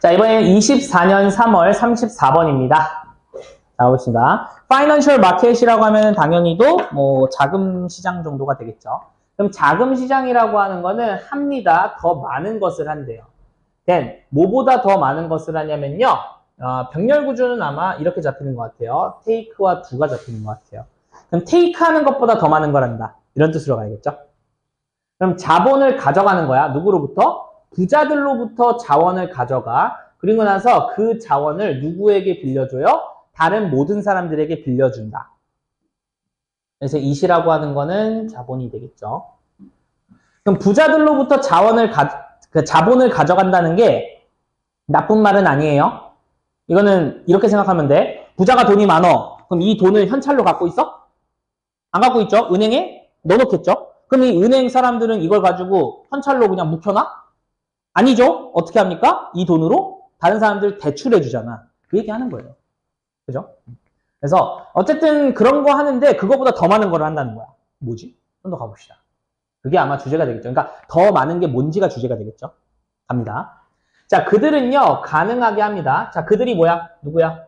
자, 이번에는 24년 3월 34번입니다. 자, 봅시다. 파이낸셜 마켓이라고 하면 당연히도 뭐 자금 시장 정도가 되겠죠. 그럼 자금 시장이라고 하는 거는 합니다. 더 많은 것을 한대요. 뭐보다 더 많은 것을 하냐면요. 병렬 구조는 아마 이렇게 잡히는 것 같아요. 테이크와 두가 잡히는 것 같아요. 그럼 테이크 하는 것보다 더 많은 걸 한다. 이런 뜻으로 가야겠죠. 그럼 자본을 가져가는 거야. 누구로부터? 부자들로부터 자원을 가져가. 그리고 나서 그 자원을 누구에게 빌려줘요? 다른 모든 사람들에게 빌려준다. 그래서 이시라고 하는 거는 자본이 되겠죠. 그럼 부자들로부터 자본을 가져간다는 게 나쁜 말은 아니에요. 이거는 이렇게 생각하면 돼. 부자가 돈이 많어. 그럼 이 돈을 현찰로 갖고 있어? 안 갖고 있죠? 은행에 넣어놓겠죠? 그럼 이 은행 사람들은 이걸 가지고 현찰로 그냥 묵혀놔? 아니죠? 어떻게 합니까? 이 돈으로 다른 사람들 대출해 주잖아. 그 얘기 하는 거예요. 그죠? 그래서 어쨌든 그런 거 하는데 그거보다 더 많은 걸 한다는 거야. 뭐지? 좀 더 가봅시다. 그게 아마 주제가 되겠죠. 그러니까 더 많은 게 뭔지가 주제가 되겠죠. 갑니다. 자, 그들은요, 가능하게 합니다. 자, 그들이 뭐야? 누구야?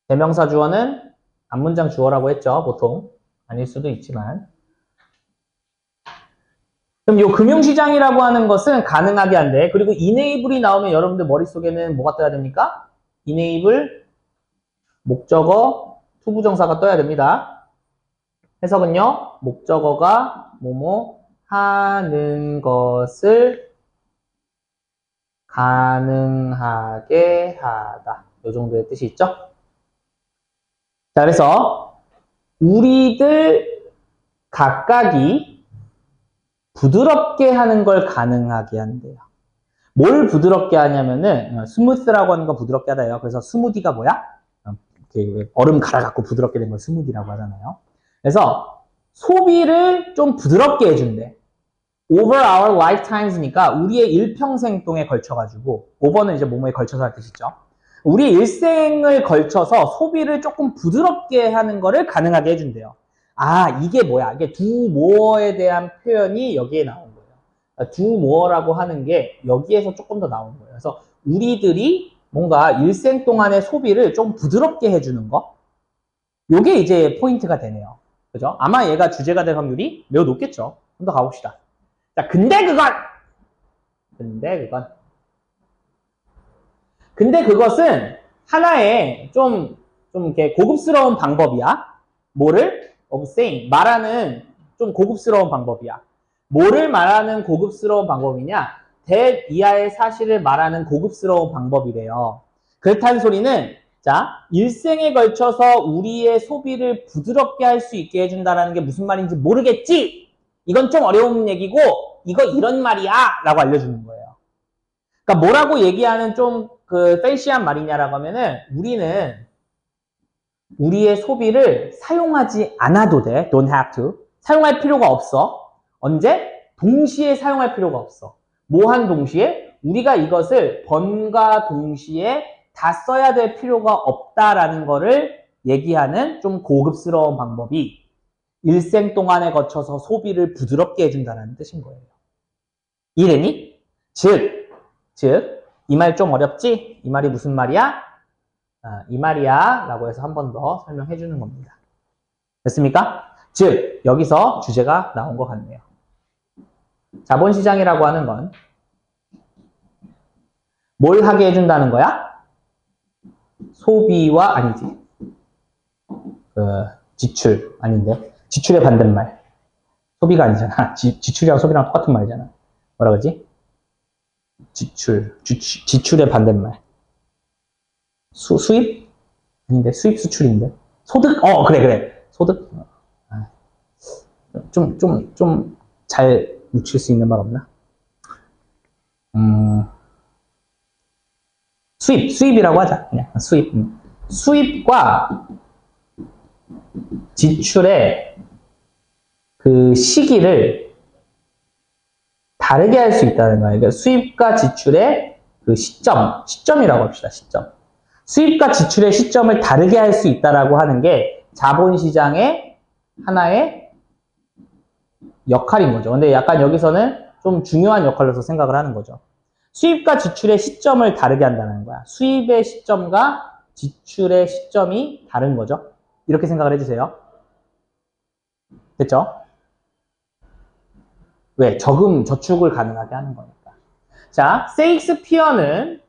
대명사 주어는 앞문장 주어라고 했죠. 보통. 아닐 수도 있지만. 그럼 이 금융시장이라고 하는 것은 가능하게 한대. 그리고 enable이 나오면 여러분들 머릿속에는 뭐가 떠야 됩니까? enable, 목적어, 투부정사가 떠야 됩니다. 해석은요, 목적어가 뭐뭐 하는 것을 가능하게 하다. 이 정도의 뜻이 있죠? 자, 그래서 우리들 각각이 부드럽게 하는 걸 가능하게 한대요. 뭘 부드럽게 하냐면은 스무스라고 하는 거 부드럽게 하다예요. 그래서 스무디가 뭐야? 얼음 갈아갖고 부드럽게 된 걸 스무디라고 하잖아요. 그래서 소비를 좀 부드럽게 해준대. Over our lifetimes니까 우리의 일평생 동에 걸쳐가지고 over는 이제 뭐뭐에 걸쳐서 할 뜻이죠. 우리 일생을 걸쳐서 소비를 조금 부드럽게 하는 거를 가능하게 해준대요. 아, 이게 뭐야? 이게 do more에 대한 표현이 여기에 나온 거예요. do more라고 하는 게 여기에서 조금 더 나온 거예요. 그래서 우리들이 뭔가 일생 동안의 소비를 좀 부드럽게 해주는 거. 요게 이제 포인트가 되네요. 그죠? 아마 얘가 주제가 될 확률이 매우 높겠죠. 좀 더 가봅시다. 자, 근데 그것은 하나의 좀 이렇게 고급스러운 방법이야. 뭐를? of saying. 말하는 좀 고급스러운 방법이야. 뭐를 말하는 고급스러운 방법이냐? that 이하의 사실을 말하는 고급스러운 방법이래요. 그렇다는 소리는, 자, 일생에 걸쳐서 우리의 소비를 부드럽게 할 수 있게 해준다는 게 무슨 말인지 모르겠지? 이건 좀 어려운 얘기고, 이거 이런 말이야! 라고 알려주는 거예요. 그러니까 뭐라고 얘기하는 좀 팬시한 말이냐라고 하면은, 우리는 우리의 소비를 사용하지 않아도 돼. Don't have to. 사용할 필요가 없어. 언제? 동시에 사용할 필요가 없어. 뭐 한 동시에? 우리가 이것을 번과 동시에 다 써야 될 필요가 없다라는 거를 얘기하는 좀 고급스러운 방법이 일생 동안에 거쳐서 소비를 부드럽게 해준다는 뜻인 거예요. 이해되니? 즉, 이 말 좀 어렵지? 이 말이 무슨 말이야? 이 말이야 라고 해서 한 번 더 설명해 주는 겁니다. 됐습니까? 즉, 여기서 주제가 나온 것 같네요. 자본시장이라고 하는 건 뭘 하게 해준다는 거야? 소비와 아니지. 지출 아닌데. 지출의 반대말. 소비가 아니잖아. 지출이랑 소비랑 똑같은 말이잖아. 뭐라 그러지? 지출의 반대말. 수입? 아닌데, 수입 수출인데. 소득? 그래. 소득? 좀 잘 묻힐 수 있는 말 없나? 수입이라고 하자. 그냥, 수입. 수입과 지출의 그 시기를 다르게 할 수 있다는 거예요. 그러니까 수입과 지출의 그 시점이라고 합시다. 시점. 수입과 지출의 시점을 다르게 할 수 있다라고 하는 게 자본시장의 하나의 역할인 거죠. 근데 약간 여기서는 좀 중요한 역할로서 생각을 하는 거죠. 수입과 지출의 시점을 다르게 한다는 거야. 수입의 시점과 지출의 시점이 다른 거죠. 이렇게 생각을 해주세요. 됐죠? 왜? 저축을 가능하게 하는 거니까. 자, 세익스피어는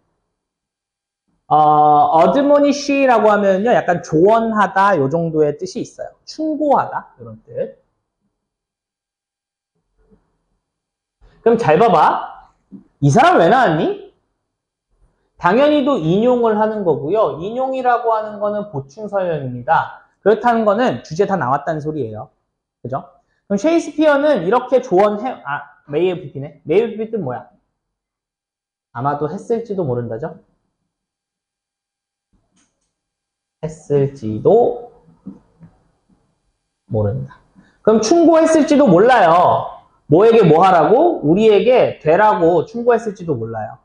admonish라고 하면요, 약간 조언하다 요 정도의 뜻이 있어요. 충고하다 이런 뜻. 그럼 잘 봐봐. 이 사람 왜 나왔니? 당연히도 인용을 하는 거고요. 인용이라고 하는 거는 보충 설명입니다. 그렇다는 거는 주제 다 나왔다는 소리예요. 그죠? 그럼 셰익스피어는 이렇게 조언해, 메이 비피네. 메이 비피 뜻 뭐야? 아마도 했을지도 모른다죠? 했을지도 모른다. 그럼 충고했을지도 몰라요. 뭐에게 뭐 하라고? 우리에게 되라고 충고했을지도 몰라요.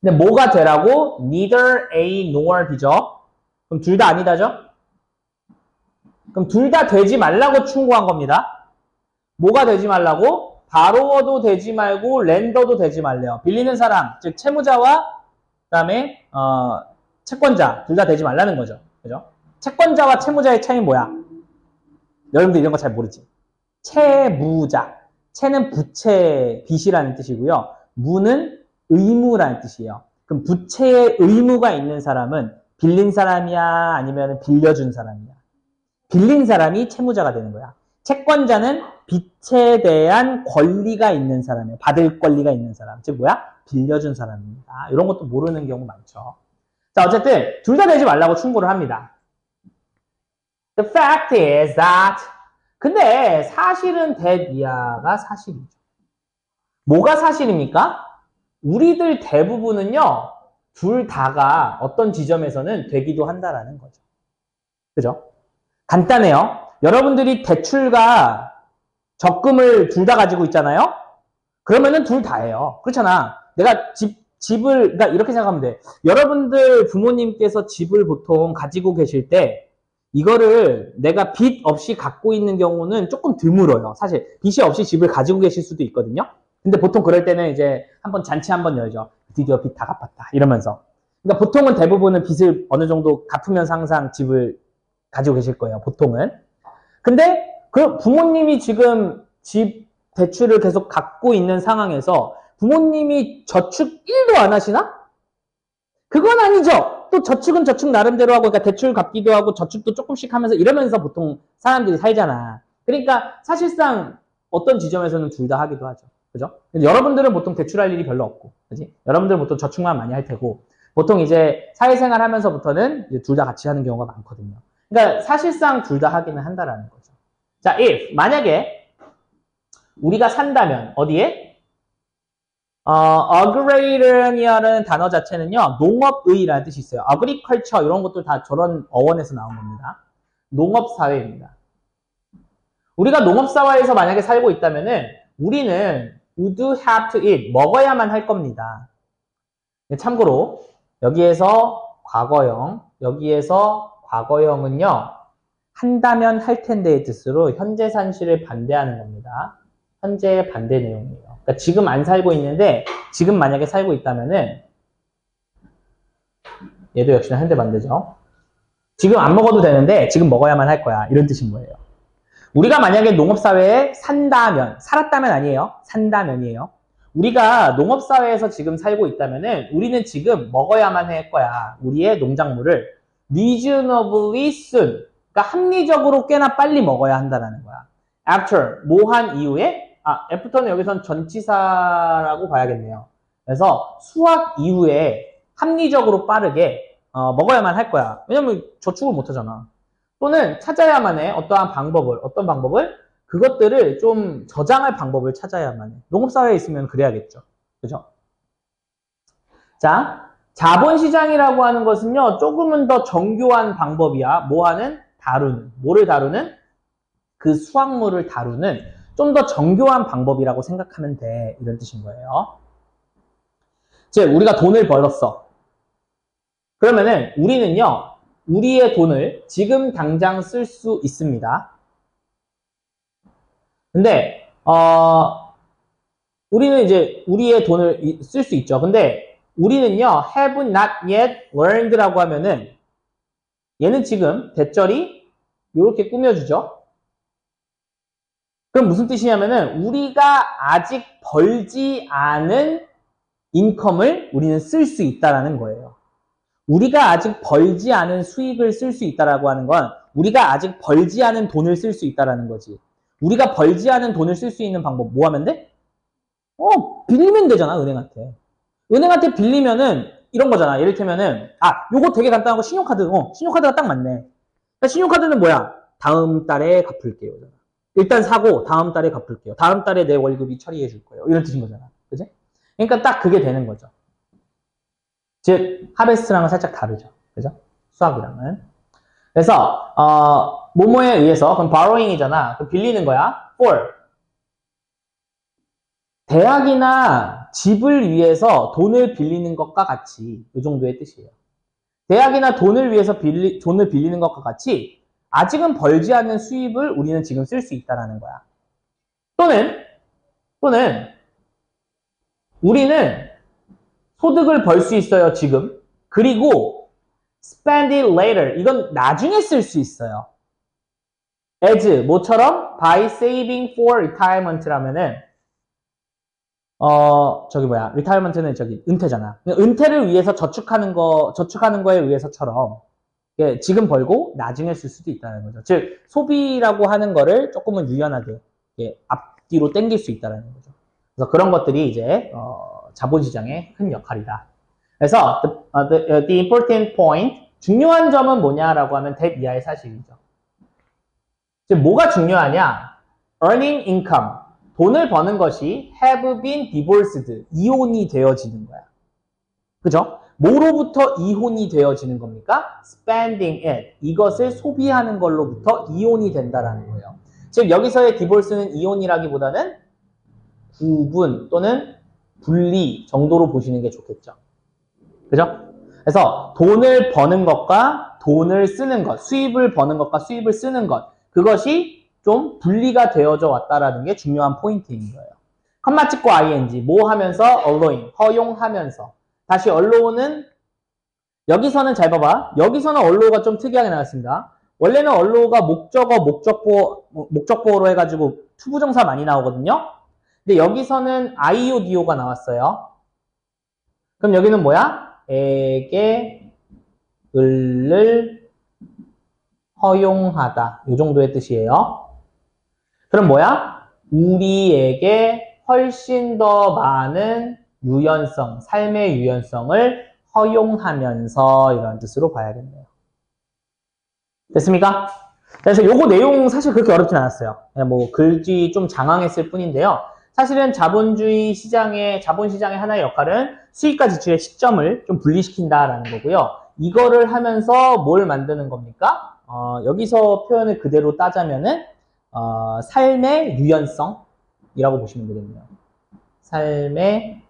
근데 뭐가 되라고? Neither A nor B죠. 그럼 둘 다 아니다죠? 그럼 둘 다 되지 말라고 충고한 겁니다. 뭐가 되지 말라고? 바로워도 되지 말고 렌더도 되지 말래요. 빌리는 사람, 즉 채무자와 그다음에 채권자 둘 다 되지 말라는 거죠. 그죠? 채권자와 채무자의 차이는 뭐야? 여러분들 이런 거 잘 모르지? 채무자. 채는 부채, 빚이라는 뜻이고요. 무는 의무라는 뜻이에요. 그럼 부채에 의무가 있는 사람은 빌린 사람이야? 아니면 빌려준 사람이야? 빌린 사람이 채무자가 되는 거야. 채권자는 빚에 대한 권리가 있는 사람이에요. 받을 권리가 있는 사람. 즉 뭐야? 빌려준 사람입니다. 이런 것도 모르는 경우 많죠. 자, 어쨌든 둘 다 되지 말라고 충고를 합니다. The fact is that 근데 사실은 that 이하가 사실이죠. 뭐가 사실입니까? 우리들 대부분은요. 둘 다가 어떤 지점에서는 되기도 한다라는 거죠. 그죠? 간단해요. 여러분들이 대출과 적금을 둘 다 가지고 있잖아요? 그러면은 둘 다예요. 그렇잖아. 내가 집을, 그러니까 이렇게 생각하면 돼. 여러분들 부모님께서 집을 보통 가지고 계실 때 이거를 내가 빚 없이 갖고 있는 경우는 조금 드물어요. 사실 빚이 없이 집을 가지고 계실 수도 있거든요. 근데 보통 그럴 때는 이제 한번 잔치 한번 열죠. 드디어 빚 다 갚았다 이러면서. 그러니까 보통은 대부분은 빚을 어느 정도 갚으면서 항상 집을 가지고 계실 거예요. 보통은. 근데 그 부모님이 지금 집 대출을 계속 갖고 있는 상황에서 부모님이 저축 1도 안 하시나? 그건 아니죠. 또 저축은 저축 나름대로 하고, 그러니까 대출 갚기도 하고 저축도 조금씩 하면서 이러면서 보통 사람들이 살잖아. 그러니까 사실상 어떤 지점에서는 둘 다 하기도 하죠. 그죠? 여러분들은 보통 대출할 일이 별로 없고, 그지? 여러분들은 보통 저축만 많이 할 테고, 보통 이제 사회생활 하면서부터는 둘 다 같이 하는 경우가 많거든요. 그러니까 사실상 둘 다 하기는 한다라는 거죠. 자, if 만약에 우리가 산다면 어디에? agrarian이라는 단어 자체는요, 농업의라는 뜻이 있어요. agriculture 이런 것도 다 저런 어원에서 나온 겁니다. 농업사회입니다. 우리가 농업사회에서 만약에 살고 있다면은 우리는 would have to eat, 먹어야만 할 겁니다. 참고로 여기에서 과거형, 여기에서 과거형은요, 한다면 할 텐데의 뜻으로 현재 산실을 반대하는 겁니다. 현재의 반대 내용이에요. 그러니까 지금 안 살고 있는데 지금 만약에 살고 있다면은 얘도 역시나 현대 반대죠. 지금 안 먹어도 되는데 지금 먹어야만 할 거야. 이런 뜻인 거예요. 우리가 만약에 농업사회에 산다면, 살았다면 아니에요. 산다면이에요. 우리가 농업사회에서 지금 살고 있다면은 우리는 지금 먹어야만 할 거야. 우리의 농작물을 reasonably soon, 그러니까 합리적으로 꽤나 빨리 먹어야 한다는 거야. after, 뭐 한 이후에, after는 여기선 전치사라고 봐야겠네요. 그래서 수확 이후에 합리적으로 빠르게 먹어야만 할 거야. 왜냐면 저축을 못 하잖아. 또는 찾아야만 해. 어떠한 방법을, 어떤 방법을? 그것들을 좀 저장할 방법을 찾아야만 해. 농업사회에 있으면 그래야겠죠. 그죠? 자, 자본시장이라고 하는 것은요, 조금은 더 정교한 방법이야. 뭐 하는? 다루는. 뭐를 다루는? 그 수확물을 다루는 좀 더 정교한 방법이라고 생각하면 돼. 이런 뜻인 거예요. 즉, 우리가 돈을 벌었어. 그러면은 우리는요, 우리의 돈을 지금 당장 쓸 수 있습니다. 근데 우리는 이제 우리의 돈을 쓸 수 있죠. 근데 우리는요, have not yet learned라고 하면은 얘는 지금 대절이 이렇게 꾸며주죠. 그럼 무슨 뜻이냐면은 우리가 아직 벌지 않은 인컴을 우리는 쓸 수 있다라는 거예요. 우리가 아직 벌지 않은 수익을 쓸 수 있다라고 하는 건 우리가 아직 벌지 않은 돈을 쓸 수 있다라는 거지. 우리가 벌지 않은 돈을 쓸 수 있는 방법 뭐 하면 돼? 빌리면 되잖아, 은행한테. 은행한테 빌리면은 이런 거잖아. 예를 들면은 요거 되게 간단한 거 신용카드. 신용카드가 딱 맞네. 그러니까 신용카드는 뭐야? 다음 달에 갚을게요. 일단 사고 다음 달에 갚을게요. 다음 달에 내 월급이 처리해 줄 거예요. 이런 뜻인 거잖아. 그지? 그러니까 딱 그게 되는 거죠. 즉 하베스트랑은 살짝 다르죠. 그죠? 수학이랑은. 그래서 뭐뭐에 의해서 그럼 borrowing이잖아. 그럼 빌리는 거야. for 대학이나 집을 위해서 돈을 빌리는 것과 같이 이 정도의 뜻이에요. 대학이나 돈을 위해서 돈을 빌리는 것과 같이 아직은 벌지 않는 수입을 우리는 지금 쓸 수 있다는 거야. 또는 우리는 소득을 벌 수 있어요, 지금. 그리고 spend it later. 이건 나중에 쓸 수 있어요. as 뭐처럼 by saving for retirement라면은 retirement는 은퇴잖아. 은퇴를 위해서 저축하는 거에 의해서처럼 지금 벌고 나중에 쓸 수도 있다는 거죠. 즉 소비라고 하는 거를 조금은 유연하게 앞뒤로 당길 수 있다는 거죠. 그래서 그런 것들이 이제 자본시장의 큰 역할이다. 그래서 the important point, 중요한 점은 뭐냐라고 하면 대 이하의 사실이죠. 즉 뭐가 중요하냐? earning income, 돈을 버는 것이 have been divorced, 이혼이 되어지는 거야. 그죠? 뭐로부터 이혼이 되어지는 겁니까? spending it, 이것을 소비하는 걸로부터 이혼이 된다라는 거예요. 즉 여기서의 divorce는 이혼이라기보다는 구분 또는 분리 정도로 보시는 게 좋겠죠. 그죠? 그래서 돈을 버는 것과 돈을 쓰는 것, 수입을 버는 것과 수입을 쓰는 것, 그것이 좀 분리가 되어져 왔다라는 게 중요한 포인트인 거예요. 컴마 찍고 ing, 뭐 하면서? allowing, 허용하면서. 다시 allow는 여기서는 잘 봐봐. 여기서는 allow가 좀 특이하게 나왔습니다. 원래는 allow가 목적보호로 해가지고 투부정사 많이 나오거든요. 근데 여기서는 IUDO가 나왔어요. 그럼 여기는 뭐야? 에게 을을 허용하다. 이 정도의 뜻이에요. 그럼 뭐야? 우리에게 훨씬 더 많은 유연성, 삶의 유연성을 허용하면서 이런 뜻으로 봐야겠네요. 됐습니까? 그래서 요거 내용 사실 그렇게 어렵진 않았어요. 그냥 뭐 글씨 좀 장황했을 뿐인데요. 사실은 자본시장의 하나의 역할은 수익과 지출의 시점을 좀 분리시킨다라는 거고요. 이거를 하면서 뭘 만드는 겁니까? 여기서 표현을 그대로 따자면은 삶의 유연성이라고 보시면 되겠네요. 삶의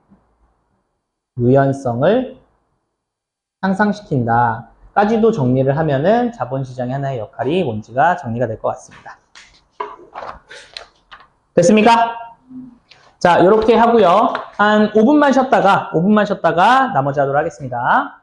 유연성을 향상시킨다. 까지도 정리를 하면은 자본시장의 하나의 역할이 뭔지가 정리가 될 것 같습니다. 됐습니까? 자, 이렇게 하고요. 한 5분만 쉬었다가 나머지 하도록 하겠습니다.